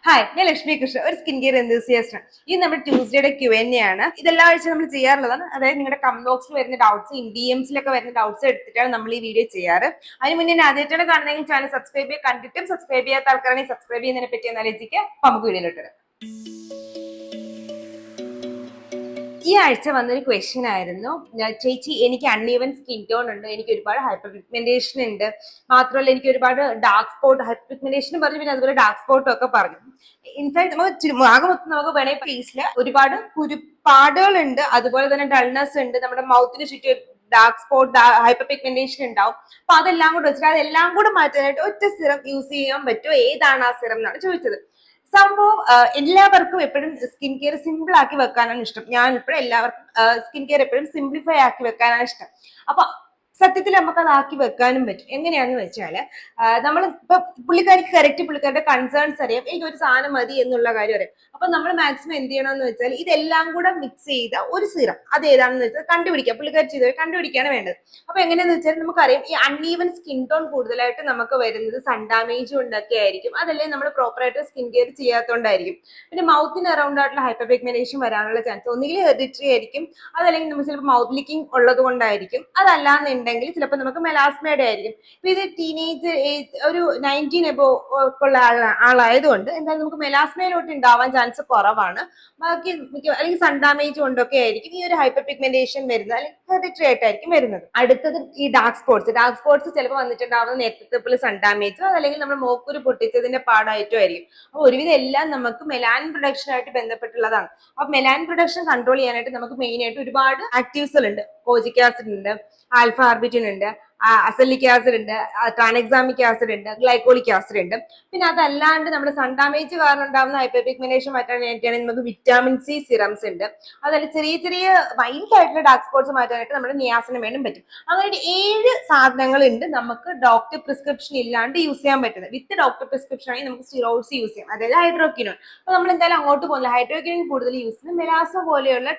Hi, ഞാൻ ലക്ഷ്മി കൃഷ്ണ, ഒരു skin care എന്തുസിയാസ്റ്റ് ആണ്. ഇത് നമ്മുടെ ട്യൂസ്ഡേയുടെ Q&A ആണ്. ഇതെല്ലാ ആഴ്ച നമ്മൾ ചെയ്യാറുള്ളതാണ്. അതായത് നിങ്ങളുടെ കമന്റ് ബോക്സിൽ വരുന്ന ഡൗട്ട്സ്, DMസിലൊക്കെ വരുന്ന ഡൗട്ട്സ് എടുത്തിട്ടാണ് നമ്മൾ ഈ വീഡിയോ ചെയ്യാറ്. അതിന് മുന്നേ ആദ്യമായിട്ടാണ് കാണുന്നതെങ്കിൽ ചാനൽ സബ്സ്ക്രൈബ് ചെയ്യുക. കണ്ടിട്ടും സബ്സ്ക്രൈബ് ചെയ്യാത്ത ആൾക്കാരാണെങ്കിൽ സബ്സ്ക്രൈബ് ചെയ്യുന്നതിനെ പറ്റി ആലോചിക്കുക. നമുക്ക് വീഡിയോയിലോട്ട് വരാം. ഈ ആഴ്ച വന്നൊരു ക്വസ്റ്റ്യൻ ആയിരുന്നു, ചേച്ചി എനിക്ക് അൺഈവൻ സ്കിൻ ടോൺ ഉണ്ട്, എനിക്ക് ഒരുപാട് ഹൈപ്പർ പിഗ്മെന്റേഷൻ ഉണ്ട്, മാത്രമല്ല എനിക്ക് ഒരുപാട് ഡാർക്ക് സ്പോട്ട്, ഹൈപ്പർ പിഗ്മെന്റേഷൻ പറഞ്ഞു, പിന്നെ അതുപോലെ ഡാർക്ക് സ്പോട്ടും ഒക്കെ പറഞ്ഞു. ഇൻഫാക്ട് നമുക്ക് ആകെ മൊത്തം നമുക്ക് വേണമെങ്കിൽ ഫേസിൽ ഒരുപാട് കുരുപ്പാടുകൾ ഉണ്ട്, അതുപോലെ തന്നെ ഡൾനെസ് ഉണ്ട്, നമ്മുടെ മൗത്തിന് ചുറ്റും ഡാർക്ക് സ്പോട്ട്, ഹൈപ്പർ പിഗ്മെന്റേഷൻ ഉണ്ടാവും. അപ്പൊ അതെല്ലാം കൂടെ വെച്ചിട്ട് അതെല്ലാം കൂടെ മാറ്റാനായിട്ട് ഒറ്റ സിറം യൂസ് ചെയ്യാൻ പറ്റുമോ, ഏതാണ് ആ സിറം എന്നാണ് ചോദിച്ചത്. സംഭവം എല്ലാവർക്കും എപ്പോഴും സ്കിൻ കെയർ സിമ്പിൾ ആക്കി വെക്കാനാണ് ഇഷ്ടം. ഞാൻ ഇപ്പോഴും എല്ലാവർക്കും സ്കിൻ കെയർ എപ്പോഴും സിംപ്ലിഫൈ ആക്കി വെക്കാനാണ് ഇഷ്ടം. അപ്പൊ സത്യത്തിൽ നമുക്ക് അതാക്കി വെക്കാനും പറ്റും. എങ്ങനെയാന്ന് വെച്ചാല് നമ്മൾ ഇപ്പൊ പുള്ളിക്കാരുടെ കൺസേൺസ് അറിയാം, എനിക്ക് ഒരു സാധനം മതി എന്നുള്ള കാര്യം അറിയാം. അപ്പൊ നമ്മൾ മാക്സിമം എന്ത് ചെയ്യണമെന്ന് വെച്ചാൽ ഇതെല്ലാം കൂടെ മിക്സ് ചെയ്ത ഒരു സീറം അത് ഏതാണെന്ന് വെച്ചാൽ കണ്ടുപിടിക്കുക. പുള്ളിക്കാരി ചെയ്തവർ കണ്ടുപിടിക്കുകയാണ് വേണ്ടത്. അപ്പൊ എങ്ങനെയാന്ന് വെച്ചാൽ നമുക്കറിയാം ഈ അൺഈവൻ സ്കിൻ ടോൺ കൂടുതലായിട്ട് നമുക്ക് വരുന്നത് സൺ ഡാമേജ് കൊണ്ടൊക്കെ ആയിരിക്കും, അതല്ലേ നമ്മൾ പ്രോപ്പറായിട്ട് സ്കിൻ കെയർ ചെയ്യാത്തതുകൊണ്ടായിരിക്കും. പിന്നെ മൗത്തിന് അറൗണ്ട് ആയിട്ടുള്ള ഹൈപ്പർ പിഗ്മെന്റേഷൻ വരാനുള്ള ചാൻസ് ഒന്നുകിൽ ഹെറിഡിറ്ററി ആയിരിക്കും, അതല്ലെങ്കിൽ നമുക്ക് ചിലപ്പോൾ മൗത്ത് ലീക്കിംഗ് ഉള്ളത് കൊണ്ടായിരിക്കും, അതല്ലാന്നുണ്ടെങ്കിൽ ചിലപ്പോൾ നമുക്ക് മെലാസ്മയുടെ ആയിരിക്കും. ഇപ്പൊ ഇത് ടീനേജ് ഏജ് ഒരു 19 എബോ ഉള്ള ആളായതുകൊണ്ട് എന്തായാലും നമുക്ക് മെലാസ്മയിലോട്ട് ഉണ്ടാവാൻ ചാൻസ് കുറവാണ്. ബാക്കി അല്ലെങ്കിൽ സൺ ഡാമേജ് കൊണ്ടൊക്കെ ആയിരിക്കും ഈ ഒരു ഹൈപ്പർ പിഗ്മെന്റേഷൻ വരുന്നത്, അല്ലെങ്കിൽ ഹെറിഡിറ്ററി ആയിട്ടായിരിക്കും വരുന്നത്. അടുത്തത് ഈ ഡാർക്ക് സ്പോട്ട്സ് ചിലപ്പോൾ വന്നിട്ടുണ്ടാവുന്നത് നേരത്തെ സൺ ഡാമേജോ അതല്ലെങ്കിൽ നമ്മൾ മോക്കൂര് പൊട്ടിച്ചതിന്റെ പാടായിട്ടോ ആയിരിക്കും. അപ്പൊ ഒരുവിധം എല്ലാം നമുക്ക് മെലാനിൻ പ്രൊഡക്ഷൻ ആയിട്ട് ബന്ധപ്പെട്ടുള്ളതാണ്. അപ്പൊ മെലാനിൻ പ്രൊഡക്ഷൻ കൺട്രോൾ ചെയ്യാനായിട്ട് നമുക്ക് മെയിൻ ആയിട്ട് ഒരുപാട് ആക്റ്റീവ്സുകളുണ്ട്. കോജിക് ആസിഡ് ഉണ്ട്, ആൽഫ ആർബിറ്റിൻ ഉണ്ട്, അസലിക് ആസിഡ് ഉണ്ട്, ട്രാനക്സാമിക് ആസിഡ് ഉണ്ട്, ഗ്ലൈക്കോളിക് ആസിഡ് ഉണ്ട്. പിന്നെ അതല്ലാണ്ട് നമ്മുടെ സൺ ഡാമേജ് കാരണം ഉണ്ടാകുന്ന ഹൈപ്പർ പിഗ്മെന്റേഷൻ മാറ്റാൻ വേണ്ടിയിട്ടാണെങ്കിൽ നമുക്ക് വിറ്റാമിൻ സി സിറംസ് ഉണ്ട്. അതല്ല ചെറിയ ചെറിയ വൈൽഡ് ആയിട്ടുള്ള ഡാർക്ക് സ്പോട്ട്സ് മാറ്റാനായിട്ട് നമ്മുടെ നിയാസിനമൈഡും പറ്റും. അങ്ങനെ 7 സാധനങ്ങൾ ഉണ്ട് നമുക്ക് ഡോക്ടർ പ്രിസ്ക്രിപ്ഷൻ ഇല്ലാണ്ട് യൂസ് ചെയ്യാൻ പറ്റുന്നത്. വിത്ത് ഡോക്ടർ പ്രിസ്ക്രിപ്ഷൻ ആണെങ്കിൽ നമുക്ക് സ്റ്റിറോയിഡ്സ് യൂസ് ചെയ്യാം, അതായത് ഹൈഡ്രോക്വിനോൺ. അപ്പൊ നമ്മൾ എന്തായാലും അങ്ങോട്ട് പോകുന്നില്ല. ഹൈഡ്രോക്വിനോൺ കൂടുതൽ യൂസ് ചെയ്യുന്നത് മെലാസ പോലെയുള്ള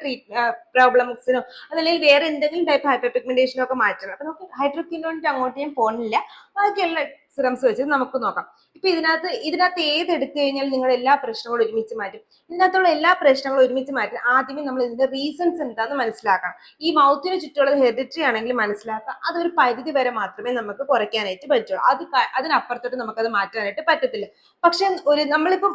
പ്രോബ്ലംസിനോ അതല്ലെങ്കിൽ വേറെ എന്തെങ്കിലും ടൈപ്പ് ഹൈപ്പർ പിഗ്മെന്റേഷനോ ഒക്കെ മാറ്റണം. അപ്പൊ നമുക്ക് ഹൈഡ്രോക്വിനോണിന്റെ അങ്ങോട്ട് ഞാൻ പോകുന്നില്ല. ബാക്കിയുള്ള സിറംസ് വെച്ച് നമുക്ക് നോക്കാം. ഇപ്പൊ ഇതിനകത്ത് ഏത് എടുത്തു കഴിഞ്ഞാൽ നിങ്ങൾ എല്ലാ പ്രശ്നങ്ങളും ഒരുമിച്ച് മാറ്റും. ഇതിനകത്തുള്ള എല്ലാ പ്രശ്നങ്ങളും ഒരുമിച്ച് മാറ്റും. ആദ്യമേ നമ്മൾ ഇതിന്റെ റീസൺസ് എന്താന്ന് മനസ്സിലാക്കണം. ഈ മൗത്തിന് ചുറ്റുമുള്ളത് ഹെറിഡിറ്ററി ആണെങ്കിൽ മനസ്സിലാക്കുക, അതൊരു പരിധി വരെ മാത്രമേ നമുക്ക് കുറയ്ക്കാനായിട്ട് പറ്റുള്ളൂ. അതിനപ്പുറത്തോട്ട് നമുക്കത് മാറ്റാനായിട്ട് പറ്റത്തില്ല. പക്ഷെ നമ്മളിപ്പോ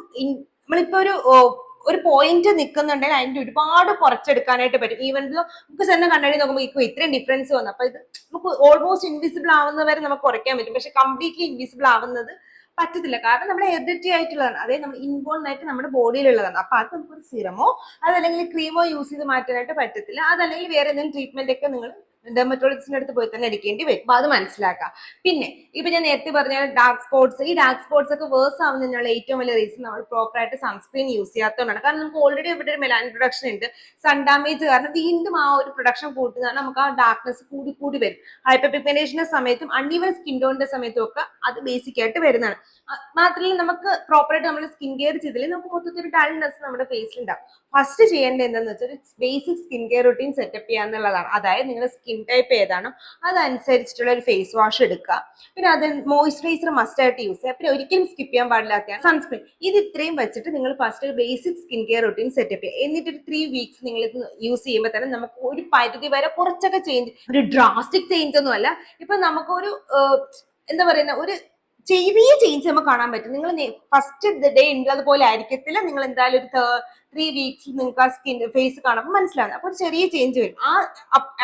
ഒരു പോയിന്റ് നിൽക്കുന്നുണ്ടെങ്കിൽ അതിന്റെ ഒരുപാട് കുറച്ചെടുക്കാനായിട്ട് പറ്റും. ഈവൻ നമുക്ക് തന്നെ കണ്ണാടി നോക്കുമ്പോൾ ഇത്രയും ഡിഫറൻസ് വന്നു. അപ്പൊ ഇത് നമുക്ക് ഓൾമോസ്റ്റ് ഇൻവിസിബിൾ ആവുന്നവരെ നമുക്ക് കുറയ്ക്കാൻ പറ്റും. പക്ഷെ കംപ്ലീറ്റ്ലി ഇൻവിസിബിൾ ആവുന്നത് പറ്റത്തില്ല, കാരണം നമ്മുടെ ഹെറിഡിറ്ററി ആയിട്ടുള്ളതാണ്, അതായത് നമ്മൾ ഇൻബോൺ ആയിട്ട് നമ്മുടെ ബോഡിയിലുള്ളതാണ്. അപ്പൊ അത് നമുക്കൊരു സിറമോ അതല്ലെങ്കിൽ ക്രീമോ യൂസ് ചെയ്ത് മാറ്റാനായിട്ട് പറ്റത്തില്ല. അതല്ലെങ്കിൽ വേറെ എന്തെങ്കിലും ട്രീറ്റ്മെന്റ് ഒക്കെ നിങ്ങൾ ഡെർമറ്റോളജിസ്റ്റിന്റെ അടുത്ത് പോയി തന്നെ എടുക്കേണ്ടി വരും. അപ്പൊ അത് മനസ്സിലാക്കാം. പിന്നെ ഇപ്പൊ ഞാൻ നേരത്തെ പറഞ്ഞ ഡാർക്ക് സ്പോട്ട്സ് ഒക്കെ വേഴ്സ് ആവുന്നതിനുള്ള ഏറ്റവും വലിയ റീസൺ നമ്മൾ പ്രോപ്പർ ആയിട്ട് സൺസ്ക്രീൻ യൂസ് ചെയ്യാത്തതുകൊണ്ടാണ്. കാരണം നമുക്ക് ഓൾറെഡി ഇവിടെ ഒരു മെലാനിൻ പ്രൊഡക്ഷൻ ഉണ്ട്. സൺ ഡാമേജ് കാരണം വീണ്ടും ആ ഒരു പ്രൊഡക്ഷൻ കൂട്ടുന്നതാണ് നമുക്ക് ആ ഡാർക്ക്നെസ് കൂടി വരും. ഹൈപ്പർ പിഗ്മെന്റേഷന്റെ സമയത്തും അൺഈവൻ സ്കിൻ ടോണിന്റെ സമയത്തും ഒക്കെ അത് ബേസിക് ആയിട്ട് വരുന്നതാണ്. മാത്രമല്ല നമുക്ക് പ്രോപ്പറായിട്ട് നമ്മൾ സ്കിൻ കെയർ ചെയ്തില്ലെങ്കിൽ നമുക്ക് മൊത്തത്തിൽ ഒരു ഡൾനെസ് നമ്മുടെ ഫേസിൽ ഉണ്ടാവും. ഫസ്റ്റ് ചെയ്യേണ്ടത് എന്താണെന്ന് വെച്ചാൽ ഒരു basic skin care routine setup ചെയ്യുക എന്നുള്ളതാണ്. അതായത് നിങ്ങളുടെ സ്കിൻ ടൈപ്പ് ഏതാണോ അതനുസരിച്ചിട്ടുള്ള ഒരു ഫേസ് വാഷ് എടുക്കുക. പിന്നെ അത് മോയ്സ്ചറൈസർ മസ്റ്റ് ആയിട്ട് യൂസ് ചെയ്യുക. പിന്നെ ഒരിക്കലും സ്കിപ്പ് ചെയ്യാൻ പാടില്ലാത്തതാണ് സൺസ്ക്രീൻ. ഇത് ഇത്രയും വെച്ചിട്ട് നിങ്ങൾ ഫസ്റ്റ് ഒരു basic skin care routine setup ചെയ്യുക. എന്നിട്ട് ഒരു 3 വീക്സ് നിങ്ങൾ ഇത് യൂസ് ചെയ്യുമ്പോൾ തന്നെ നമുക്ക് ഒരു പരിധി വരെ കുറച്ചൊക്കെ ചേഞ്ച്, ഒരു ഡ്രാസ്റ്റിക് ചേഞ്ച് ഒന്നും അല്ല, ഇപ്പൊ നമുക്കൊരു എന്താ പറയുന്ന ഒരു ചെറിയ ചേഞ്ച് നമുക്ക് കാണാൻ പറ്റും. നിങ്ങൾ ഫസ്റ്റ് ഡേ ഉള്ളതുപോലെ ആയിരിക്കത്തില്ല, നിങ്ങൾ എന്തായാലും ഒരു 3 വീക്സിൽ നിങ്ങൾക്ക് ആ ഫേസ് കാണുമ്പോൾ മനസ്സിലാകും. അപ്പൊ ഒരു ചെറിയ ചേഞ്ച് വരും.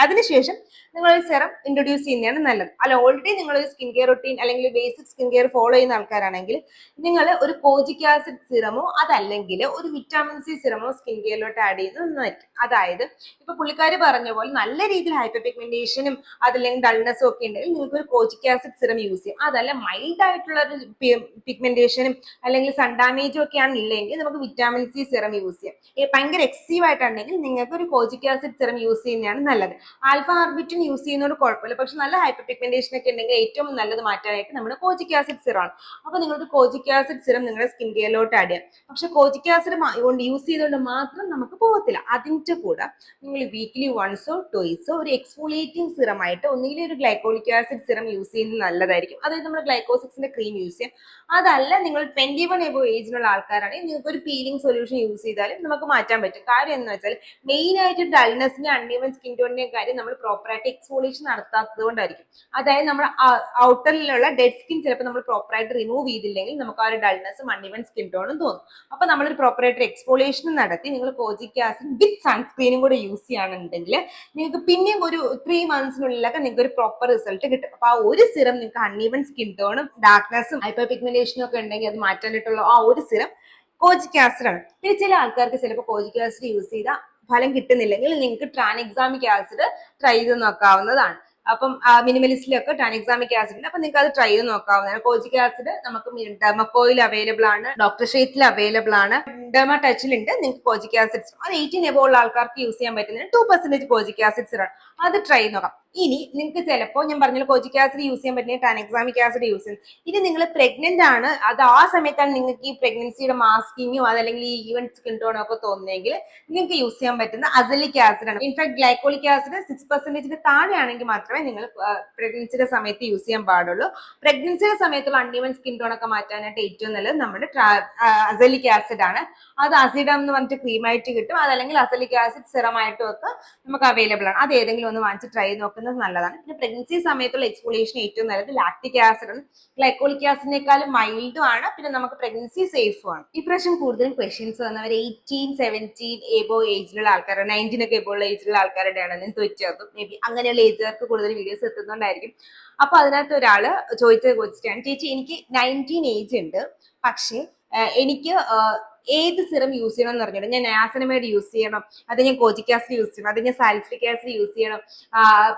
അതിനുശേഷം നിങ്ങൾ ഒരു സെറം ഇൻട്രൊഡ്യൂസ് ചെയ്യുന്നതാണ് നല്ലത്. അല്ല ഓൾറെഡി നിങ്ങൾ ഒരു സ്കിൻ കെയർ റൊട്ടീൻ അല്ലെങ്കിൽ ബേസിക് സ്കിൻ കെയർ ഫോളോ ചെയ്യുന്ന ആൾക്കാരാണെങ്കിൽ നിങ്ങൾ ഒരു കോജിക് ആസിഡ് സിറമോ അതല്ലെങ്കിൽ ഒരു വിറ്റാമിൻ സി സിറമോ സ്കിൻ കെയറിലോട്ട് ആഡ് ചെയ്യുന്നത് നന്നായിരിക്കും. അതായത് ഇപ്പൊ പുള്ളിക്കാർ പറഞ്ഞ പോലെ നല്ല രീതിയിൽ ഹൈപ്പർ പിഗ്മെന്റേഷനും അതല്ലെങ്കിൽ ഡൾനെസ്സും ഒക്കെ ഉണ്ടെങ്കിൽ നിങ്ങൾക്ക് ഒരു കോജിക് ആസിഡ് സിറം യൂസ് ചെയ്യും. അതല്ല മൈൽഡ് ആയിട്ടുള്ള ഒരു പിഗ്മെന്റേഷനും അല്ലെങ്കിൽ സൺ ഡാമേജും ഒക്കെയാണ് ഇല്ലെങ്കിൽ നമുക്ക് വിറ്റാമിൻ സി സിറം യൂസ് ചെയ്യാം. ഭയങ്കര എക്സസീവ് ആയിട്ടുണ്ടെങ്കിൽ നിങ്ങൾക്ക് ഒരു കോജിക് ആസിഡ് സിറം യൂസ് ചെയ്യുന്നതാണ് നല്ലത്. ആൽഫ ആർബിറ്റിൻ യൂസ് ചെയ്യുന്നതുകൊണ്ട് കുഴപ്പമില്ല, പക്ഷെ നല്ല ഹൈപ്പർ പിഗ്മെന്റേഷൻ ഒക്കെ ഉണ്ടെങ്കിൽ ഏറ്റവും നല്ലത് മാറ്റാനായിട്ട് നമ്മുടെ കോജിക് ആസിഡ് സിറമാണ്. അപ്പൊ നിങ്ങൾക്ക് കോജിക് ആസിഡ് സിറം നിങ്ങളുടെ സ്കിൻ കെയറിലോട്ട് ആഡ് ചെയ്യാം. പക്ഷെ കോജിക് ആസിഡ് യൂസ് ചെയ്തുകൊണ്ട് മാത്രം നമുക്ക് പോകത്തില്ല. അതിന്റെ കൂടെ നിങ്ങൾ വീക്ക്ലി വൺസോ ട്വൈസോ ഒരു എക്സ്ഫോളിയേറ്റിംഗ് സിറം ആയിട്ട് ഒന്നുകിൽ ഒരു ഗ്ലൈക്കോളിക് ആസിഡ് സിറം യൂസ് ചെയ്യുന്നത് നല്ലതായിരിക്കും. അതായത് നമ്മൾ ഗ്ലൈക്കോസിക്സിന്റെ ക്രീം യൂസ് ചെയ്യാം. അതല്ല നിങ്ങൾ 21 എബോ ഏജിലുള്ള ആൾക്കാരാണെങ്കിൽ നിങ്ങൾക്ക് ഒരു പീലിംഗ് സൊല്യൂഷൻ യൂസ് ചെയ്താലും നമുക്ക് മാറ്റാൻ പറ്റും. കാര്യം എന്ന് വെച്ചാൽ മെയിൻ ആയിട്ട് ഡൾനെസിന്റെ അൺഈവൻ സ്കിൻ ടോണിന്റെ കാര്യം നമ്മൾ പ്രോപ്പറായിട്ട് എക്സ്ഫോളിയേഷൻ നടത്താത്തത് കൊണ്ടായിരിക്കും. അതായത് നമ്മൾ ഔട്ടറിലുള്ള ഡെഡ് സ്കിൻ ചിലപ്പോൾ നമ്മൾ പ്രോപ്പറായിട്ട് റിമൂവ് ചെയ്തില്ലെങ്കിൽ നമുക്ക് ആ ഒരു ഡൾനെസ്സും അൺഈവൻ സ്കിൻ ടോണും തോന്നും. അപ്പൊ നമ്മളൊരു പ്രോപ്പറായിട്ട് എക്സ്ഫോളിയേഷൻ നടത്തി നിങ്ങൾ കോജിക് ആസിഡ് വിത്ത് സൺസ്ക്രീനും കൂടെ യൂസ് ചെയ്യുകയാണെന്നുണ്ടെങ്കിൽ നിങ്ങൾക്ക് പിന്നെയും ഒരു 3 മന്ത്സിനുള്ളിലൊക്കെ നിങ്ങൾക്ക് ഒരു പ്രോപ്പർ റിസൾട്ട് കിട്ടും. അപ്പൊ ആ ഒരു സിറം നിങ്ങൾക്ക് അൺഈവൻ സ്കിൻ ടോണും ഡാർക്ക്നെസ്സും ഹൈപ്പർ പിഗ്മെന്റേഷനും ഒക്കെ ഉണ്ടെങ്കിൽ അത് മാറ്റാനായിട്ടുള്ള ആ ഒരു സിറം കോജിക് ആസിഡ് ആണ്. പിന്നെ ചില ആൾക്കാർക്ക് ചിലപ്പോൾ കോജിക് ആസിഡ് യൂസ് ചെയ്താൽ ഫലം കിട്ടുന്നില്ലെങ്കിൽ നിങ്ങൾക്ക് ട്രാൻഎക്സാമിക് ആസിഡ് ട്രൈ ചെയ്ത് നോക്കാവുന്നതാണ്. അപ്പം മിനിമലിസ്റ്റിലൊക്കെ ട്രാൻഎക്സാമിക് ആസിഡ് ഉണ്ട്. അപ്പൊ നിങ്ങൾക്ക് അത് ട്രൈ ചെയ്ത് നോക്കാവുന്നതാണ്. കോജിക് ആസിഡ് നമുക്ക് ഡെർമക്കോയിൽ അവൈലബിൾ ആണ്, ഡോക്ടർ ഷെയ്റ്റിൽ അവൈലബിൾ ആണ്, ഡെർമ ടച്ചിലുണ്ട്. നിങ്ങൾക്ക് കോജിക് ആസിഡ് അത് 18 എബോ ഉള്ള ആൾക്കാർക്ക് യൂസ് ചെയ്യാൻ പറ്റുന്ന 2% കോജിക് ആസിഡ് ആണ്. അത് ട്രൈ ചെയ്ത് നോക്കാം. ഇനി നിങ്ങൾക്ക് ചിലപ്പോൾ ഞാൻ പറഞ്ഞ കോജിക് ആസിഡ് യൂസ് ചെയ്യാൻ പറ്റുന്ന ട്രാൻഎക്സാമിക് ആസിഡ് യൂസ് ചെയ്യും. ഇനി നിങ്ങൾ പ്രഗ്നന്റ് ആണ്, അത് ആ സമയത്താണ് നിങ്ങൾക്ക് ഈ പ്രഗ്നൻസിയുടെ മാസ്കിങ്ങോ അതല്ലെങ്കിൽ ഈ ഈവൻ സ്കിൻ ടോണോ ഒക്കെ തോന്നുന്നെങ്കിൽ നിങ്ങൾക്ക് യൂസ് ചെയ്യാൻ പറ്റുന്ന അസലിക് ആസിഡ് ആണ്. ഇൻഫാക്ട് ഗ്ലൈക്കോളിക് ആസിഡ് 6% താഴെയാണെങ്കിൽ മാത്രമേ നിങ്ങൾ പ്രഗ്നൻസിയുടെ സമയത്ത് യൂസ് ചെയ്യാൻ പാടുള്ളൂ. പ്രഗ്നൻസിയുടെ സമയത്തുള്ള അൺഈവൻ സ്കിൻ ടോൺ ഒക്കെ മാറ്റാനായിട്ട് ഏറ്റവും നല്ലത് നമ്മുടെ അസലിക് ആസിഡ് ആണ്. അത് അസിഡം എന്ന് പറഞ്ഞിട്ട് ക്രീമായിട്ട് കിട്ടും, അതല്ലെങ്കിൽ അസലിക് ആസിഡ് സിറമായിട്ടും ഒക്കെ നമുക്ക് അവൈലബിൾ ആണ്. അത് ഏതെങ്കിലും ഒന്ന് വാങ്ങിച്ച് ട്രൈ നോക്കുന്നത് നല്ലതാണ്. പിന്നെ പ്രഗ്നൻസി സമയത്തുള്ള എക്സ്ഫോളിയേഷൻ ഏറ്റവും നല്ലത് ലാക്ടിക് ആസിഡ് ആണ്. ഗ്ലൈക്കോളിക് ആസിഡിനേക്കാളും മൈൽഡും ആണ്. പിന്നെ നമുക്ക് പ്രഗ്നൻസി സേഫും ആണ്. ഇപ്രാവശ്യം കൂടുതലും ക്വസ്റ്റ്യൻസ് വന്നവർ 18, 17 എബോ ഏജിലുള്ള ആൾക്കാരാണ്, 19 ഒക്കെ എബോ ഉള്ള ഏജിലുള്ള ആൾക്കാരുടെ ആണെന്ന് ചോദിച്ചത്. മേ ബി അങ്ങനെയുള്ള ഏജുകാർക്ക് കൂടുതൽ വീഡിയോസ് എത്തുന്നതുകൊണ്ടായിരിക്കും. അപ്പൊ അതിനകത്ത് ഒരാള് ചോദിച്ച ക്വസ്റ്റ്യൻ, ചേച്ചി എനിക്ക് 19 ഏജ് ഉണ്ട്, പക്ഷേ എനിക്ക് ഏത് സിറം യൂസ് ചെയ്യണം എന്ന് പറഞ്ഞിട്ട് ഞാൻ നാസനമൈഡ് യൂസ് ചെയ്യണം, അത് ഞാൻ കോജിക് ആസിഡ് യൂസ് ചെയ്യണം, അത് ഞാൻ സാലിസിലിക് ആസിഡ് യൂസ് ചെയ്യണം,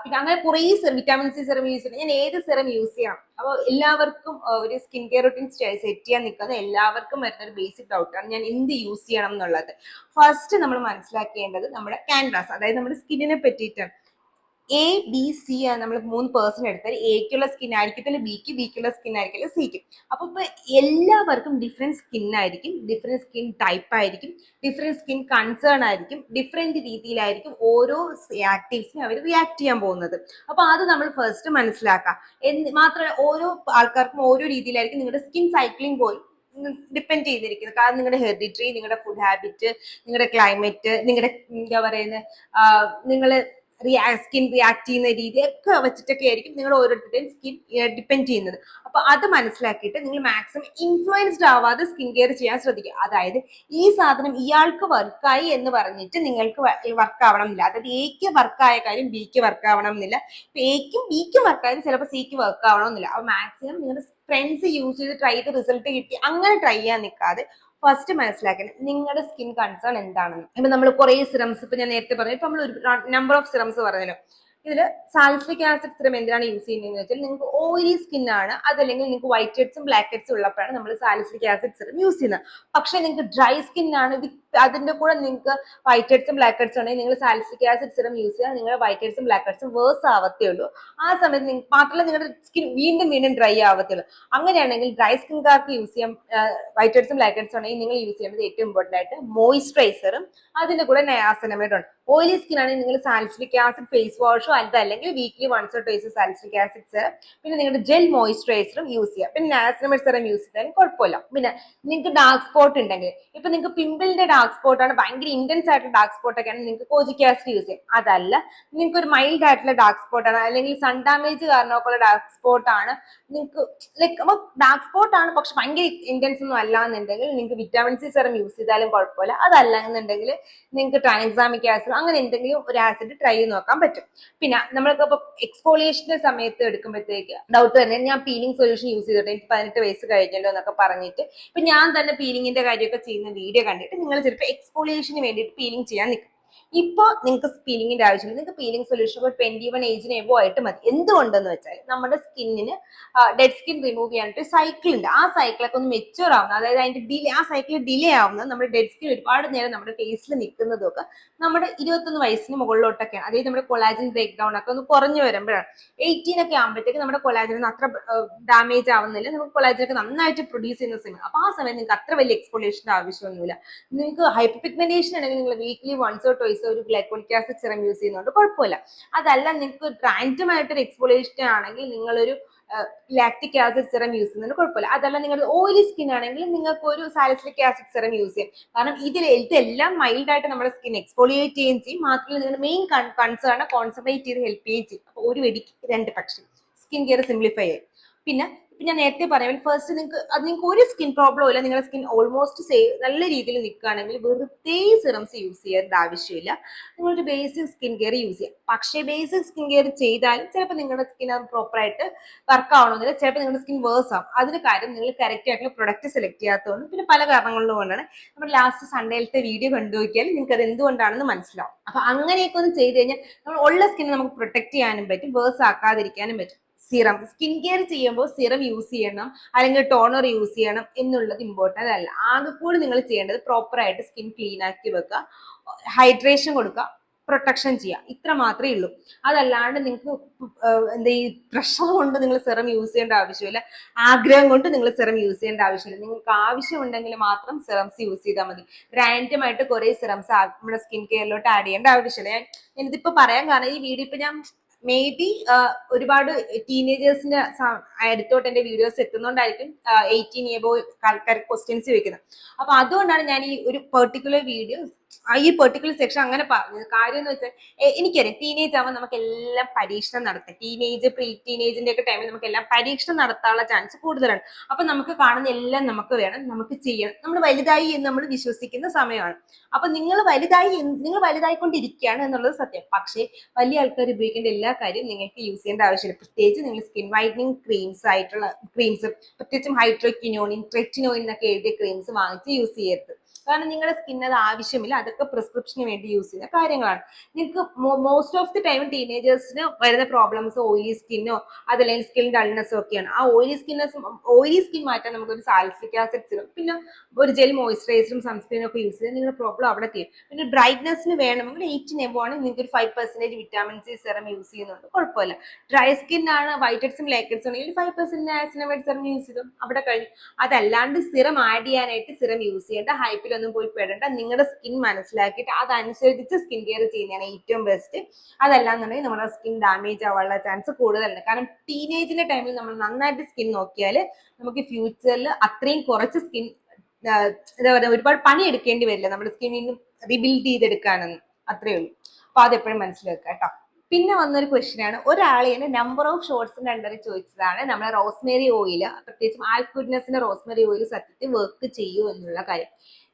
പിന്നെ അങ്ങനെ കുറേ വിറ്റാമിൻ സി സിറം യൂസ് ചെയ്യണം, ഞാൻ ഏത് സിറം യൂസ് ചെയ്യണം? അപ്പോൾ എല്ലാവർക്കും ഒരു സ്കിൻ കെയർ റൂട്ടീൻ സെറ്റ് ചെയ്യാൻ നിൽക്കുന്ന എല്ലാവർക്കും വരുന്ന ഒരു ബേസിക് ഡൗട്ടാണ് ഞാൻ എന്ത് യൂസ് ചെയ്യണം എന്നുള്ളത്. ഫസ്റ്റ് നമ്മൾ മനസ്സിലാക്കേണ്ടത് നമ്മുടെ ക്യാൻവാസ്, അതായത് നമ്മുടെ സ്കിന്നിനെ പറ്റിയിട്ടാണ്. എ ബി സി ആണ് നമ്മൾ 3% എടുത്താൽ എക്കുള്ള സ്കിൻ ആയിരിക്കത്തില്ല ബിക്ക്, ബിക്കുള്ള സ്കിൻ ആയിരിക്കില്ല സിക്ക്. അപ്പൊ ഇപ്പൊ എല്ലാവർക്കും ഡിഫറെന്റ് സ്കിൻ ആയിരിക്കും, ഡിഫറെന്റ് സ്കിൻ ടൈപ്പ് ആയിരിക്കും, ഡിഫറെന്റ് സ്കിൻ കൺസേൺ ആയിരിക്കും, ഡിഫറെന്റ് രീതിയിലായിരിക്കും ഓരോ ആക്റ്റീവ്സിനും അവർ റിയാക്ട് ചെയ്യാൻ പോകുന്നത്. അപ്പൊ അത് നമ്മൾ ഫസ്റ്റ് മനസ്സിലാക്കാം. മാത്രമല്ല ഓരോ ആൾക്കാർക്കും ഓരോ രീതിയിലായിരിക്കും നിങ്ങളുടെ സ്കിൻ സൈക്ലിംഗ് പോലും ഡിപ്പെൻഡ് ചെയ്തിരിക്കുന്നത്. കാരണം നിങ്ങളുടെ ഹെറിഡിറ്ററി, നിങ്ങളുടെ ഫുഡ് ഹാബിറ്റ്, നിങ്ങളുടെ ക്ലൈമറ്റ്, നിങ്ങളുടെ എന്താ പറയുന്നത്, നിങ്ങൾ സ്കിൻ റിയാക്ട് ചെയ്യുന്ന രീതിയൊക്കെ വെച്ചിട്ടൊക്കെ ആയിരിക്കും നിങ്ങളുടെ ഓരോരുത്തരുടെയും സ്കിൻ ഡിപ്പെൻഡ് ചെയ്യുന്നത്. അപ്പൊ അത് മനസ്സിലാക്കിയിട്ട് നിങ്ങൾ മാക്സിമം ഇൻഫ്ലുവൻസ്ഡ് ആവാതെ സ്കിൻ കെയർ ചെയ്യാൻ ശ്രദ്ധിക്കുക. അതായത് ഈ സാധനം ഇയാൾക്ക് വർക്കായി എന്ന് പറഞ്ഞിട്ട് നിങ്ങൾക്ക് വർക്ക് ആവണം എന്നില്ല. അതായത് എക്ക് വർക്കായ കാര്യം ബിക്ക് വർക്ക് ആവണം എന്നില്ല, എക്കും ബിക്കും വർക്കായത് ചിലപ്പോൾ സിക്ക് വർക്ക് ആവണം എന്നില്ല. അപ്പൊ മാക്സിമം നിങ്ങളുടെ ഫ്രണ്ട്സ് യൂസ് ചെയ്ത് ട്രൈ ചെയ്ത് റിസൾട്ട് കിട്ടി അങ്ങനെ ട്രൈ ചെയ്യാൻ നിൽക്കാതെ ഫസ്റ്റ് മനസ്സിലാക്കണം നിങ്ങളുടെ സ്കിൻ കൺസേൺ എന്താണെന്ന്. ഇപ്പൊ നമ്മൾ കുറെ സിറംസ്, ഇപ്പൊ ഞാൻ നേരത്തെ പറഞ്ഞു, ഇപ്പൊ നമ്മൾ ഒരു നമ്പർ ഓഫ് സിറംസ് പറഞ്ഞല്ലോ. ഇതില് സാലിസിലിക് ആസിഡ് സിറം എന്തിനാണ് യൂസ് ചെയ്യുന്നതെന്ന് വെച്ചാൽ നിങ്ങൾക്ക് ഓയിലി സ്കിൻ ആണ്, അതല്ലെങ്കിൽ നിങ്ങൾക്ക് വൈറ്റ് ഹെഡ്സും ബ്ലാക്ക് ഹെഡ്സും ഉള്ളപ്പോഴാണ് നമ്മൾ സാലിസിലിക് ആസിഡ് സിറം യൂസ് ചെയ്യുന്നത്. പക്ഷെ നിങ്ങൾക്ക് ഡ്രൈ സ്കിൻ ആണ്, അതിന്റെ കൂടെ നിങ്ങൾക്ക് വൈറ്റ് ഹെഡ്സും ബ്ലാക്ക് ഹെഡ്സും ഉണ്ടെങ്കിൽ നിങ്ങൾ സാലിസിലിക് ആസിഡ് സിറം യൂസ് ചെയ്യാൻ നിങ്ങളുടെ വൈറ്റ് ഹെഡ്സും ബ്ലാക്ക് ഹെഡ്സും വേഴ്സ് ആവത്തേ ഉള്ളൂ. ആ സമയത്ത് മാത്രമല്ല നിങ്ങളുടെ സ്കിൻ വീണ്ടും വീണ്ടും ഡ്രൈ ആവത്തേ ഉള്ളൂ. അങ്ങനെയാണെങ്കിൽ ഡ്രൈ സ്കിൻകാർക്ക് യൂസ് ചെയ്യാൻ വൈറ്റ് ഹെഡ്സും ബ്ലാക്ക് ഹെഡ്സും ഉണ്ടെങ്കിൽ നിങ്ങൾ യൂസ് ചെയ്യേണ്ടത് ഏറ്റവും ഇമ്പോർട്ടന്റ് ആയിട്ട് മോയിസ്ചറൈസറും അതിന്റെ കൂടെ നയാസിനമൈഡും ആണ്. ഓയിലി സ്കിൻ ആണെങ്കിൽ നിങ്ങൾ സാലിസിലിക് ആസിഡ് ഫേസ് വാഷോ അതല്ലെങ്കിൽ weekly once or twice salicylic acid serum, പിന്നെ നിങ്ങളുടെ ജെൽ മോയിസ്ചറൈസറും യൂസ് ചെയ്യാം. പിന്നെ നയാസിനമൈഡ് സിറം യൂസ് ചെയ്താലും കുഴപ്പമില്ല. പിന്നെ നിങ്ങൾക്ക് ഡാർക്ക് സ്പോട്ട് ഉണ്ടെങ്കിൽ, ഇപ്പൊ നിങ്ങൾക്ക് പിമ്പിളിന്റെ ഡാർക്ക് സ്പോട്ട് ആണ്, ഭയങ്കര ഇന്റൻസ് ആയിട്ടുള്ള ഡാർക്ക് സ്പോട്ട് ഒക്കെ ആണെങ്കിൽ നിങ്ങൾക്ക് കോജിക് ആസിഡ് യൂസ് ചെയ്യാം. അതല്ല നിങ്ങൾക്ക് ഒരു മൈൽഡ് ആയിട്ടുള്ള ഡാർക്ക് സ്പോട്ട് ആണ്, അല്ലെങ്കിൽ സൺ ഡാമേജ് കാരണമൊക്കെ ഉള്ള ഡാർക്ക് സ്പോട്ട് ആണ് നിങ്ങൾക്ക്, ലൈക്ക് അപ്പൊ ഡാർക്ക് സ്പോട്ട് ആണ് പക്ഷെ ഭയങ്കര ഇന്റൻസ് ഒന്നും അല്ല എന്നുണ്ടെങ്കിൽ നിങ്ങൾക്ക് വിറ്റാമിൻ സി സിറം യൂസ് ചെയ്താലും കുഴപ്പമില്ല. അതല്ല എന്നുണ്ടെങ്കിൽ നിങ്ങൾക്ക് ട്രാൻഎക്സാമിക് ആസിഡ് അങ്ങനെ എന്തെങ്കിലും ഒരു ആസിഡ് ട്രൈ ചെയ്ത് നോക്കാൻ പറ്റും. പിന്നെ നമ്മൾക്കിപ്പോ എക്സ്ഫോളിയേഷന്റെ സമയത്ത് എടുക്കുമ്പോഴത്തേക്ക് ഡൗട്ട് തന്നെ, ഞാൻ പീലിംഗ് സൊല്യൂഷൻ യൂസ് ചെയ്തിട്ട് എനിക്ക് 18 വയസ്സ് കഴിഞ്ഞല്ലോ എന്നൊക്കെ പറഞ്ഞിട്ട് ഇപ്പൊ ഞാൻ തന്നെ പീലിംഗിന്റെ കാര്യമൊക്കെ ചെയ്യുന്ന വീഡിയോ കണ്ടിട്ട് നിങ്ങൾ ചിലപ്പോൾ എക്സ്ഫോളിയേഷന് വേണ്ടിയിട്ട് പീലിംഗ് ചെയ്യാൻ നിൽക്കും. ഇപ്പോൾ നിങ്ങൾക്ക് പീലിങ്ങിന്റെ ആവശ്യമില്ല. നിങ്ങൾക്ക് പീലിംഗ് സൊല്യൂഷൻ ഒരു 21 ഏജിന് എബോ ആയിട്ട് മതി. എന്തുകൊണ്ടെന്ന് വെച്ചാൽ നമ്മുടെ സ്കിന്നിന് ഡെഡ് സ്കിൻ റിമൂവ് ചെയ്യാനായിട്ട് സൈക്കിൾ ഉണ്ട്. ആ സൈക്കിളൊക്കെ ഒന്ന് മെച്ചുവർ ആവുന്നത്, അതായത് അതിന്റെ ഡിലേ, ആ സൈക്കിൾ ഡിലേ ആവുന്നത് നമ്മുടെ ഡെഡ് സ്കിൻ ഒരുപാട് നേരം നമ്മുടെ ഫേസിൽ നിൽക്കുന്നതും ഒക്കെ നമ്മുടെ 21 വയസ്സിന് മുകളിലോട്ടൊക്കെയാണ്. അതായത് നമ്മുടെ കൊളാജൻ ബ്രേക്ക് ഡൗൺ ഒക്കെ ഒന്ന് കുറഞ്ഞു വരുമ്പോഴാണ്. 18 ഒക്കെ ആകുമ്പോഴത്തേക്ക് നമ്മുടെ കൊളാജൻ അത്ര ഡാമേജ് ആവുന്നില്ല, നമുക്ക് കൊളാജൻ ഒക്കെ നന്നായിട്ട് പ്രൊഡ്യൂസ് ചെയ്യുന്ന സമയം. അപ്പൊ ആ സമയം നിങ്ങൾക്ക് അത്ര വലിയ എക്സ്പോളിയേഷന്റെ ആവശ്യമൊന്നുമില്ല. നിങ്ങൾക്ക് ഹൈപ്പർ പിഗ്മെന്റേഷൻ ആണെങ്കിൽ നിങ്ങൾ വീക്ക്ലി വൺസോ ട്വൈസോ ഒരു ഗ്ലൈക്കോളിക് ആസിഡ് സിറം യൂസ് ചെയ്യുന്നുണ്ട്, കുഴപ്പമില്ല. അതല്ല നിങ്ങൾക്ക് റാൻഡം ആയിട്ടൊരു എക്സ്പോളിയേഷൻ ആണെങ്കിൽ നിങ്ങളൊരു ലാക്റ്റിക് ആസിഡ് സിറം യൂസ് ചെയ്യുന്നതിന് കുഴപ്പമില്ല. അതല്ല നിങ്ങളുടെ ഓയിലി സ്കിൻ ആണെങ്കിൽ നിങ്ങൾക്ക് ഒരു സാലിസിലിക് ആസിഡ് സിറം യൂസ് ചെയ്യാം. കാരണം ഇതെല്ലാം മൈൽഡ് ആയിട്ട് നമ്മുടെ സ്കിൻ എക്സ്പോളിയേറ്റ് ചെയ്യുകയും ചെയ്യും. മാത്രമല്ല നിങ്ങളുടെ മെയിൻ കൺസേൺ കോൺസെൻട്രേറ്റ് ചെയ്ത് ഹെൽപ്പ് ചെയ്യുകയും ചെയ്യും. അപ്പോൾ ഒരു വെടിക്ക് രണ്ട് പക്ഷി, സ്കിൻ കെയർ സിംപ്ലിഫൈ ചെയ്യും. പിന്നെ ഞാൻ നേരത്തെ പറയാം, ഫസ്റ്റ് നിങ്ങൾക്ക് ഒരു സ്കിൻ പ്രോബ്ലം ഇല്ല, നിങ്ങളുടെ സ്കിൻ ഓൾമോസ്റ്റ് നല്ല രീതിയിൽ നിൽക്കുകയാണെങ്കിൽ വെറുതെ സിറംസ് യൂസ് ചെയ്യേണ്ട ആവശ്യമില്ല. നിങ്ങളൊരു ബേസിക് സ്കിൻ കെയർ യൂസ് ചെയ്യാം. പക്ഷേ ബേസിക് സ്കിൻ കെയർ ചെയ്താലും ചിലപ്പോൾ നിങ്ങളുടെ സ്കിൻ അത് പ്രോപ്പറായിട്ട് വർക്ക് ആവണമെന്നില്ല, ചിലപ്പോൾ നിങ്ങളുടെ സ്കിൻ വേഴ്സ് ആവും. അതിന് കാര്യം നിങ്ങൾ കറക്റ്റ് ആയിട്ടുള്ള പ്രൊഡക്റ്റ് സെലക്ട് ചെയ്യാത്തതുകൊണ്ട്, പിന്നെ പല കാരണങ്ങളിലും കൊണ്ടാണ്. നമ്മൾ ലാസ്റ്റ് സൺഡേയിലത്തെ വീഡിയോ കണ്ടു നോക്കിയാൽ നിങ്ങൾക്ക് അത് എന്തുകൊണ്ടാണെന്ന് മനസ്സിലാവും. അപ്പൊ അങ്ങനെയൊക്കെ ഒന്ന് ചെയ്ത് കഴിഞ്ഞാൽ നമ്മൾ ഉള്ള സ്കിൻ നമുക്ക് പ്രൊട്ടക്ട് ചെയ്യാനും പറ്റും, വേഴ്സ് ആക്കാതിരിക്കാനും പറ്റും. സിറം സ്കിൻ കെയർ ചെയ്യുമ്പോൾ സിറം യൂസ് ചെയ്യണം അല്ലെങ്കിൽ ടോണർ യൂസ് ചെയ്യണം എന്നുള്ളത് ഇമ്പോർട്ടൻ്റ് അല്ല. ആകെ കൂടി നിങ്ങൾ ചെയ്യേണ്ടത് പ്രോപ്പറായിട്ട് സ്കിൻ ക്ലീൻ ആക്കി വെക്കുക, ഹൈഡ്രേഷൻ കൊടുക്കുക, പ്രൊട്ടക്ഷൻ ചെയ്യുക, ഇത്ര മാത്രമേ ഉള്ളൂ. അതല്ലാണ്ട് നിങ്ങൾക്ക് ഈ പ്രഷർ കൊണ്ട് നിങ്ങൾ സിറം യൂസ് ചെയ്യേണ്ട ആവശ്യമില്ല, ആഗ്രഹം കൊണ്ട് നിങ്ങൾ സിറം യൂസ് ചെയ്യേണ്ട ആവശ്യമില്ല. നിങ്ങൾക്ക് ആവശ്യമുണ്ടെങ്കിൽ മാത്രം സിറംസ് യൂസ് ചെയ്താൽ മതി. റാൻഡമായിട്ട് കുറെ സിറംസ് നമ്മുടെ സ്കിൻ കെയറിലോട്ട് ആഡ് ചെയ്യേണ്ട ആവശ്യമില്ല. ഞാനിതിപ്പോ പറയാൻ കാരണം ഈ വീഡിയോ ഇപ്പൊ ഞാൻ മേ ബി ഒരുപാട് ടീനേജേഴ്സിന്റെ അടുത്തോട്ട് എന്റെ വീഡിയോസ് എത്തുന്നോണ്ടായിരിക്കും 18 എബോ ആൾക്കാർ ക്വസ്റ്റ്യൻസ് ചോദിക്കുന്നത്. അപ്പൊ അതുകൊണ്ടാണ് ഞാൻ ഈ ഒരു പെർട്ടിക്കുലർ വീഡിയോ ഈ പെർട്ടിക്കുലർ സെക്ഷൻ അങ്ങനെ പറഞ്ഞത്. കാര്യം എന്ന് വെച്ചാൽ എനിക്കറിയാം ടീനേജ് ആവുമ്പോൾ നമുക്ക് എല്ലാം പരീക്ഷണം നടത്താം. ടീനേജ് പ്രീ ടീനേജിന്റെ ഒക്കെ ടൈമിൽ നമുക്ക് എല്ലാം പരീക്ഷണം നടത്താനുള്ള ചാൻസ് കൂടുതലാണ്. അപ്പൊ നമുക്ക് കാണുന്ന എല്ലാം നമുക്ക് വേണം, നമുക്ക് ചെയ്യണം. നമ്മൾ വലുതായി എന്ന് നമ്മൾ വിശ്വസിക്കുന്ന സമയമാണ്. അപ്പൊ നിങ്ങൾ വലുതായിക്കൊണ്ടിരിക്കുകയാണ് എന്നുള്ളത് സത്യം. പക്ഷേ വലിയ ആൾക്കാർ ഉപയോഗിക്കേണ്ട എല്ലാ കാര്യവും നിങ്ങൾക്ക് യൂസ് ചെയ്യേണ്ട ആവശ്യമില്ല. പ്രത്യേകിച്ച് നിങ്ങൾ സ്കിൻ വൈറ്റനിങ് ക്രീംസ് ആയിട്ടുള്ള ക്രീംസ്, പ്രത്യേകിച്ചും ഹൈഡ്രോക്വിനോണിൻ, ട്രെറ്റിനോയിൻ എന്നൊക്കെ എഴുതിയ ക്രീംസ് വാങ്ങിച്ച് യൂസ് ചെയ്യരുത്. കാരണം നിങ്ങളുടെ സ്കിൻ അത് ആവശ്യമില്ല, അതൊക്കെ പ്രിസ്ക്രിപ്ഷന് വേണ്ടി യൂസ് ചെയ്യുന്ന കാര്യങ്ങളാണ്. നിങ്ങൾക്ക് മോസ്റ്റ് ഓഫ് ദി ടൈം ടീനേജേഴ്സിന് വരുന്ന പ്രോബ്ലംസ് ഓയിലി സ്കിന്നോ അതല്ലെങ്കിൽ സ്കിൻ ഡൾനെസ്സോ ഒക്കെയാണ്. ആ ഓയിലി സ്കിൻ മാറ്റാൻ നമുക്കൊരു സാലിസിലിക് ആസിഡ് സിറം പിന്നെ ഒരു ജെൽ മോയ്സ്ചറൈസറും സൺസ്ക്രീനും ഒക്കെ യൂസ് ചെയ്താൽ നിങ്ങളുടെ പ്രോബ്ലം അവിടെ തീരും. പിന്നെ ബ്രൈറ്റ്നസിന് വേണമെങ്കിൽ 8 എബോ ആണ്, നിങ്ങൾക്ക് ഒരു 5% വിറ്റാമിൻ സി സിറം യൂസ് ചെയ്യുന്നുണ്ട്, കുഴപ്പമില്ല. ഡ്രൈ സ്കിൻ ആണ്, വൈറ്റ് ഹെഡ്സും ബ്ലാക്ക് ഹെഡ്സും ഉണ്ടെങ്കിൽ 5% നയാസിനമൈഡ് സിറം യൂസ് ചെയ്തും അവിടെ കഴിഞ്ഞു. അതല്ലാണ്ട് സിറം ആഡ് ചെയ്യാനായിട്ട് സിറം യൂസ് ചെയ്യേണ്ട, ഹൈപ്പിലൊന്നും പോയി പെടേണ്ട. നിങ്ങളുടെ സ്കിൻ മനസ്സിലാക്കിയിട്ട് അതനുസരിച്ച് സ്കിൻ കെയർ ചെയ്യുന്നതാണ് ഏറ്റവും ബെസ്റ്റ്. അതല്ലാന്നുണ്ടെങ്കിൽ നമ്മുടെ സ്കിൻ ഡാമേജ് ആവാനുള്ള ചാൻസ് കൂടുതലുണ്ട്. കാരണം ടീനേജിന്റെ ടൈമിൽ നമ്മൾ നന്നായിട്ട് സ്കിൻ നോക്കിയാൽ നമുക്ക് ഫ്യൂച്ചറിൽ അത്രയും കുറച്ച് സ്കിൻ എന്താ പറയുക ഒരുപാട് പണി എടുക്കേണ്ടി വരില്ല നമ്മുടെ സ്കിന്നിൽ റീബിൽഡ് ചെയ്തെടുക്കാനെന്ന്. അത്രയേ ഉള്ളൂ. അപ്പൊ അതെപ്പോഴും മനസ്സിലാക്കുക കേട്ടോ. പിന്നെ വന്നൊരു ക്വസ്റ്റ്യൻ ആണ്, ഒരാൾ എന്നെ നമ്പർ ഓഫ് ഷോർട്സിന്റെ അണ്ടറിൽ ചോദിച്ചതാണ് നമ്മുടെ റോസ്മേരി ഓയിൽ, പ്രത്യേകിച്ചും ആൽഫ് ഗുഡ്നെസിന്റെ റോസ്മേരി ഓയിൽ സത്യത്തിൽ വർക്ക് ചെയ്യൂ എന്നുള്ള കാര്യം.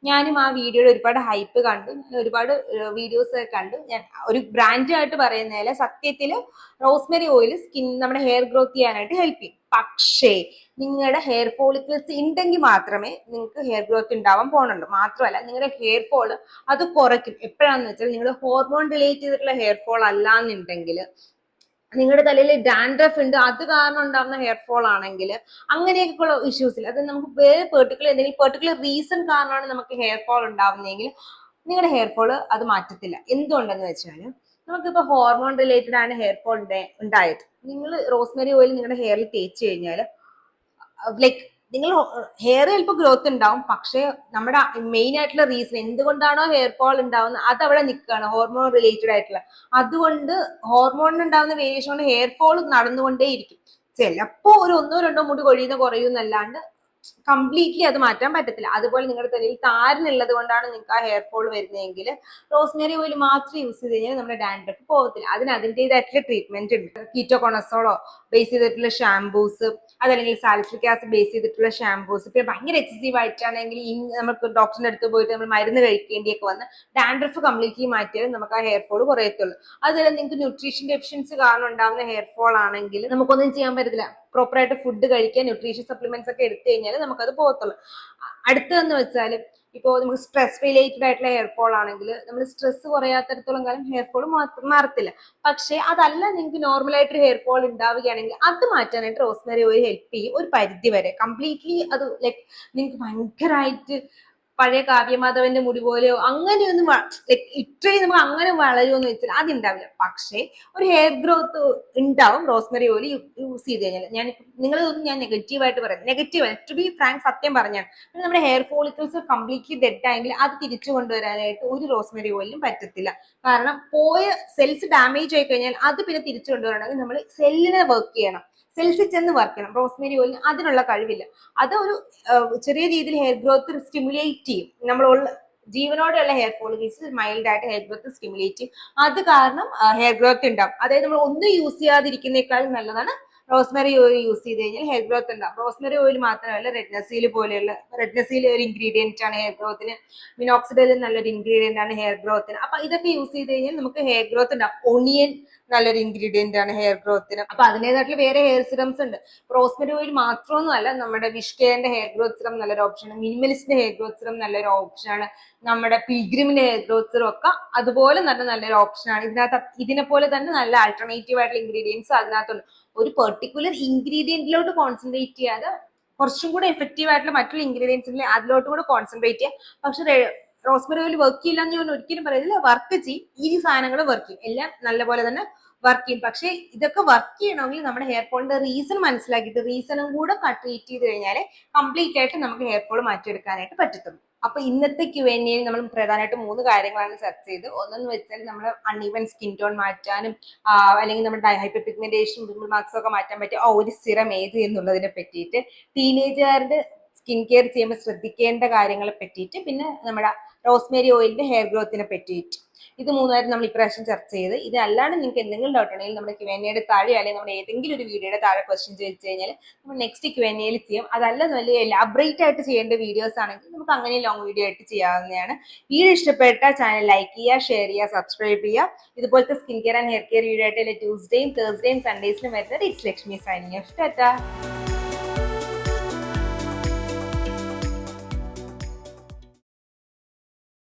ഞാനും ആ വീഡിയോയുടെ ഒരുപാട് ഹൈപ്പ് കണ്ടു, ഒരുപാട് വീഡിയോസ് കണ്ടു. ഞാൻ ഒരു ബ്രാൻഡായിട്ട് പറയുന്നതിൽ സത്യത്തിൽ റോസ്മേരി ഓയിൽ നമ്മുടെ ഹെയർ ഗ്രോത്ത് ചെയ്യാനായിട്ട് ഹെൽപ്പ് ചെയ്യും. പക്ഷേ നിങ്ങളുടെ ഹെയർ ഫോളിക്കിൾസ് ഉണ്ടെങ്കിൽ മാത്രമേ നിങ്ങൾക്ക് ഹെയർ ഗ്രോത്ത് ഉണ്ടാവാൻ പോകുന്നുള്ളൂ. മാത്രമല്ല നിങ്ങളുടെ ഹെയർ ഫോൾ അത് കുറയ്ക്കും. എപ്പോഴാണെന്ന് വെച്ചാൽ നിങ്ങൾ ഹോർമോൺ റിലേറ്റ് ചെയ്തിട്ടുള്ള ഹെയർ ഫോൾ അല്ലാന്നുണ്ടെങ്കിൽ, നിങ്ങളുടെ തലയിൽ ഡാൻഡ്രഫ് ഉണ്ട് അത് കാരണം ഉണ്ടാകുന്ന ഹെയർ ഫോൾ ആണെങ്കിൽ, അങ്ങനെയൊക്കെയുള്ള ഇഷ്യൂസിൽ അത് നമുക്ക് വേറെ പെർട്ടിക്കുലർ റീസൺ കാരണമാണ് നമുക്ക് ഹെയർ ഫോൾ ഉണ്ടാവുന്നതെങ്കിൽ നിങ്ങളുടെ ഹെയർ ഫോൾ അത് മാറ്റത്തില്ല. എന്തുകൊണ്ടെന്ന് വെച്ചാൽ നമുക്കിപ്പോൾ ഹോർമോൺ റിലേറ്റഡ് ആണ് ഹെയർ ഫോൾ ഉണ്ടായത്. നിങ്ങൾ റോസ്മേരി ഓയിൽ നിങ്ങളുടെ ഹെയറിൽ തേച്ച് കഴിഞ്ഞാൽ ലൈക്ക് നിങ്ങൾ ഹെയർ ചിലപ്പോൾ ഗ്രോത്ത് ഉണ്ടാവും, പക്ഷേ നമ്മുടെ മെയിൻ ആയിട്ടുള്ള റീസൺ എന്തുകൊണ്ടാണോ ഹെയർ ഫോൾ ഉണ്ടാവുന്നത് അത് അവിടെ നിൽക്കുകയാണ്, ഹോർമോൺ റിലേറ്റഡ് ആയിട്ടുള്ള. അതുകൊണ്ട് ഹോർമോണിന് ഉണ്ടാവുന്ന വേരിയേഷൻ കൊണ്ട് ഹെയർ ഫോൾ നടന്നുകൊണ്ടേയിരിക്കും. ചിലപ്പോൾ ഒരു 1-2 മുടി കൊഴിയുന്നല്ലാണ്ട് കംപ്ലീറ്റ്ലി അത് മാറ്റാൻ പറ്റത്തില്ല. അതുപോലെ നിങ്ങളുടെ തലയിൽ താരനുള്ളത് കൊണ്ടാണ് നിങ്ങൾക്ക് ആ ഹെയർ ഫോൾ വരുന്നതെങ്കിൽ റോസ്മേരി ഓയിൽ മാത്രം യൂസ് ചെയ്ത് കഴിഞ്ഞാൽ നമ്മുടെ ഡാൻഡ്രഫ് പോകത്തില്ല. അതിൻ്റെതായിട്ടുള്ള ട്രീറ്റ്മെന്റ് ഉണ്ട്. കീറ്റോകോണസോളോ ബേസ് ചെയ്തിട്ടുള്ള ഷാംപൂസ്, അതല്ലെങ്കിൽ സാലിസിലിക് ആസിഡ് ബേസ് ചെയ്തിട്ടുള്ള ഷാംപൂസ്. പിന്നെ ഭയങ്കര എക്സസീവ് ആയിട്ടാണെങ്കിൽ നമുക്ക് ഡോക്ടറിന്റെ അടുത്ത് പോയിട്ട് നമ്മൾ മരുന്ന് കഴിക്കേണ്ടിയൊക്കെ വന്ന് ഡാൻഡ്രഫ് കംപ്ലീറ്റ്ലി മാറ്റിയാൽ നമുക്ക് ആ ഹെയർ ഫോൾ കുറയത്തുള്ളൂ. അതുപോലെ നിങ്ങൾക്ക് ന്യൂട്രീഷൻ ഡെഫിഷ്യൻസി കാരണം ഉണ്ടാകുന്ന ഹെയർ ഫോൾ ആണെങ്കിൽ നമുക്കൊന്നും ചെയ്യാൻ പറ്റത്തില്ല. പ്രോപ്പറായിട്ട് ഫുഡ് കഴിക്കാൻ ന്യൂട്രീഷൻ സപ്ലിമെന്റ്സ് ഒക്കെ എടുത്തു കഴിഞ്ഞാൽ നമുക്കത് പോകത്തുള്ളൂ. അടുത്തതെന്ന് വെച്ചാൽ ഇപ്പോൾ നമുക്ക് സ്ട്രെസ് റിലേറ്റഡ് ആയിട്ടുള്ള ഹെയർ ഫോൾ ആണെങ്കിൽ നമ്മൾ സ്ട്രെസ് കുറയാത്തടത്തോളം കാലം ഹെയർ ഫോൾ മാറത്തില്ല. പക്ഷേ അതല്ല, നിങ്ങൾക്ക് നോർമലായിട്ടൊരു ഹെയർ ഫോൾ ഉണ്ടാവുകയാണെങ്കിൽ അത് മാറ്റാനായിട്ട് റോസ്മേരി ഓയിൽ ഹെൽപ്പ് ചെയ്യും ഒരു പരിധി വരെ. കംപ്ലീറ്റ്ലി അത് ലൈക്ക് നിങ്ങൾക്ക് ഭയങ്കരമായിട്ട് പഴയ കാവ്യമാധവന്റെ മുടി പോലെയോ അങ്ങനെയൊന്നും ലൈക്ക് ഇത്രയും നമുക്ക് അങ്ങനെ വളരുമെന്ന് വെച്ചാൽ അതുണ്ടാവില്ല. പക്ഷേ ഒരു ഹെയർ ഗ്രോത്ത് ഉണ്ടാവും റോസ്മേരി ഓയിൽ യൂസ് ചെയ്ത് കഴിഞ്ഞാൽ. നിങ്ങളൊന്നും ഞാൻ നെഗറ്റീവായിട്ട് പറയാം, നെഗറ്റീവ് ടു ബി ഫ്രാങ്ക് സത്യം പറഞ്ഞാണ്. പിന്നെ നമ്മുടെ ഹെയർ ഫോളിക്കിൾസ് കംപ്ലീറ്റ്ലി ഡെഡ് ആയെങ്കിൽ അത് തിരിച്ചു കൊണ്ടുവരാനായിട്ട് ഒരു റോസ്മേരി ഓയിലും പറ്റത്തില്ല. കാരണം പോയ സെൽസ് ഡാമേജ് ആയി കഴിഞ്ഞാൽ അത് പിന്നെ തിരിച്ചു കൊണ്ടുവരണമെങ്കിൽ നമ്മൾ സെല്ലിനെ വർക്ക് ചെയ്യണം, സെൽസിൽ ചെന്ന് വർക്ക് ചെയ്യണം. റോസ്മേരി ഓയിലിന് അതിനുള്ള കഴിവില്ല. അത് ഒരു ചെറിയ രീതിയിൽ ഹെയർ ഗ്രോത്ത് സ്റ്റിമുലേറ്റ് ചെയ്യും. നമ്മളുള്ള ജീവനോടെയുള്ള ഹെയർ ഫോളിക്കിൾസ് മൈൽഡ് ആയിട്ട് ഹെയർ ഗ്രോത്ത് സ്റ്റിമുലേറ്റ് ചെയ്യും. അത് കാരണം ഹെയർ ഗ്രോത്ത് ഉണ്ടാവും. അതായത് നമ്മൾ ഒന്നും യൂസ് ചെയ്യാതിരിക്കുന്നേക്കാളും നല്ലതാണ് റോസ്മേരി ഓയിൽ യൂസ് ചെയ്ത് കഴിഞ്ഞാൽ ഹെയർ ഗ്രോത്ത് ഉണ്ടാവും. റോസ്മേരി ഓയിൽ മാത്രമല്ല, റെഡ്നസീൽ പോലെയുള്ള, റെഡ്നസീൽ ഒരു ഇൻഗ്രീഡിയന്റ് ആണ് ഹെയർ ഗ്രോത്തിന്, മിനോക്സിഡിൽ നല്ലൊരു ഇൻഗ്രീഡിയന്റ് ആണ് ഹെയർ ഗ്രോത്തിന്. അപ്പൊ ഇതൊക്കെ യൂസ് ചെയ്ത് കഴിഞ്ഞാൽ നമുക്ക് ഹെയർ ഗ്രോത്ത് ഉണ്ടാവും. ഒണിയൻ നല്ലൊരു ഇൻഗ്രീഡിയന്റ് ആണ് ഹെയർ ഗ്രോത്തിന്. അപ്പൊ അതിനേതായിട്ടുള്ള വേറെ ഹെയർ സിറംസ് ഉണ്ട്. റോസ്മേരി ഓയിൽ മാത്രമൊന്നും അല്ല, നമ്മുടെ വിഷ്കെയറിന്റെ ഹെയർ ഗ്രോത്ത് സിറം നല്ലൊരു ഓപ്ഷനാണ്, മിനിമലിസ്റ്റിന്റെ ഹെയർ ഗ്രോത്ത് സിറം നല്ലൊരു ഓപ്ഷനാണ്, നമ്മുടെ പിൽഗ്രിമിന്റെ ഹെയർ ഗ്രോത്ത് സിറം ഒക്കെ അതുപോലെ നല്ലൊരു ഓപ്ഷനാണ്. ഇതിനെ പോലെ തന്നെ നല്ല ആൾട്ടർനേറ്റീവ് ആയിട്ടുള്ള ഇൻഗ്രീഡിയൻസ് അതിനകത്തുണ്ട്. ഒരു പെർട്ടിക്കുലർ ഇൻഗ്രീഡിയന്റിലോട്ട് കോൺസെൻട്രേറ്റ് ചെയ്യാതെ കുറച്ചും കൂടെ എഫക്റ്റീവ് ആയിട്ടുള്ള മറ്റുള്ള ഇൻഗ്രീഡിയൻസിൽ അതിലോട്ടും കൂടെ കോൺസെൻട്രേറ്റ് ചെയ്യാം. പക്ഷെ റോസ്മേരി ഓയിൽ വർക്ക് ചെയ്യില്ല എന്ന് ഞാൻ ഒരിക്കലും പറയുന്നില്ല, വർക്ക് ചെയ്യും. ഈ സാധനങ്ങൾ വർക്ക് ചെയ്യും, എല്ലാം നല്ലപോലെ തന്നെ വർക്ക് ചെയ്യും. പക്ഷെ ഇതൊക്കെ വർക്ക് ചെയ്യണമെങ്കിൽ നമ്മുടെ ഹെയർ ഫോളിന്റെ റീസൺ മനസ്സിലാക്കിയിട്ട് റീസണും കൂടെ ട്രീറ്റ് ചെയ്ത് കഴിഞ്ഞാൽ കംപ്ലീറ്റ് ആയിട്ട് നമുക്ക് ഹെയർ ഫോൾ മാറ്റിയെടുക്കാനായിട്ട് പറ്റത്തുള്ളൂ. അപ്പൊ ഇന്നത്തെ Q&A നമ്മൾ പ്രധാനമായിട്ട് 3 കാര്യങ്ങളാണ് ചർച്ച ചെയ്ത്. ഒന്നെന്ന് വെച്ചാൽ നമ്മൾ അൺഈവൻ സ്കിൻ ടോൺ മാറ്റാനും അല്ലെങ്കിൽ നമ്മുടെ ഹൈപ്പർ പിഗ്മെന്റേഷൻ, പിമ്പിൾ മാർക്സ് ഒക്കെ മാറ്റാൻ പറ്റിയ ഒരു സിറം ഏത് എന്നുള്ളതിനെ പറ്റിയിട്ട്, ടീനേജുകാരുടെ സ്കിൻ കെയർ ചെയ്യുമ്പോൾ ശ്രദ്ധിക്കേണ്ട കാര്യങ്ങളെ പറ്റിയിട്ട്, പിന്നെ നമ്മുടെ റോസ്മേരി ഓയിലിന്റെ ഹെയർ ഗ്രോത്തിനെ പറ്റിയിട്ട്, ഇത് 3 നമ്മൾ ഇപ്രാവശ്യം ചർച്ച ചെയ്ത്. ഇത് അല്ലാണ്ട് നിങ്ങൾക്ക് എന്തെങ്കിലും ഡൗട്ട് ഉണ്ടെങ്കിൽ നമ്മുടെ Q&A താഴെ അല്ലെങ്കിൽ നമ്മുടെ ഏതെങ്കിലും ഒരു വീഡിയോയുടെ താഴെ ക്വസ്റ്റ്യൻ ചോദിച്ചു കഴിഞ്ഞാൽ നമ്മൾ നെക്സ്റ്റ് Q&A ചെയ്യാം. അതല്ല വലിയ എലാബറേറ്റ് ആയിട്ട് ചെയ്യേണ്ട വീഡിയോസ് ആണെങ്കിൽ നമുക്ക് അങ്ങനെ ലോങ് വീഡിയോ ആയിട്ട് ചെയ്യാവുന്നതാണ്. വീഡിയോ ഇഷ്ടപ്പെട്ട ചാനൽ ലൈക്ക് ചെയ്യുക, ഷെയർ ചെയ്യുക, സബ്സ്ക്രൈബ് ചെയ്യുക. ഇതുപോലത്തെ skin care and hair care video ആയിട്ട് ട്യൂസ്ഡേയും തേഴ്സ്ഡേയും സൺഡേസിലും വരുന്നത് it's Lakshmi signing off. Tata.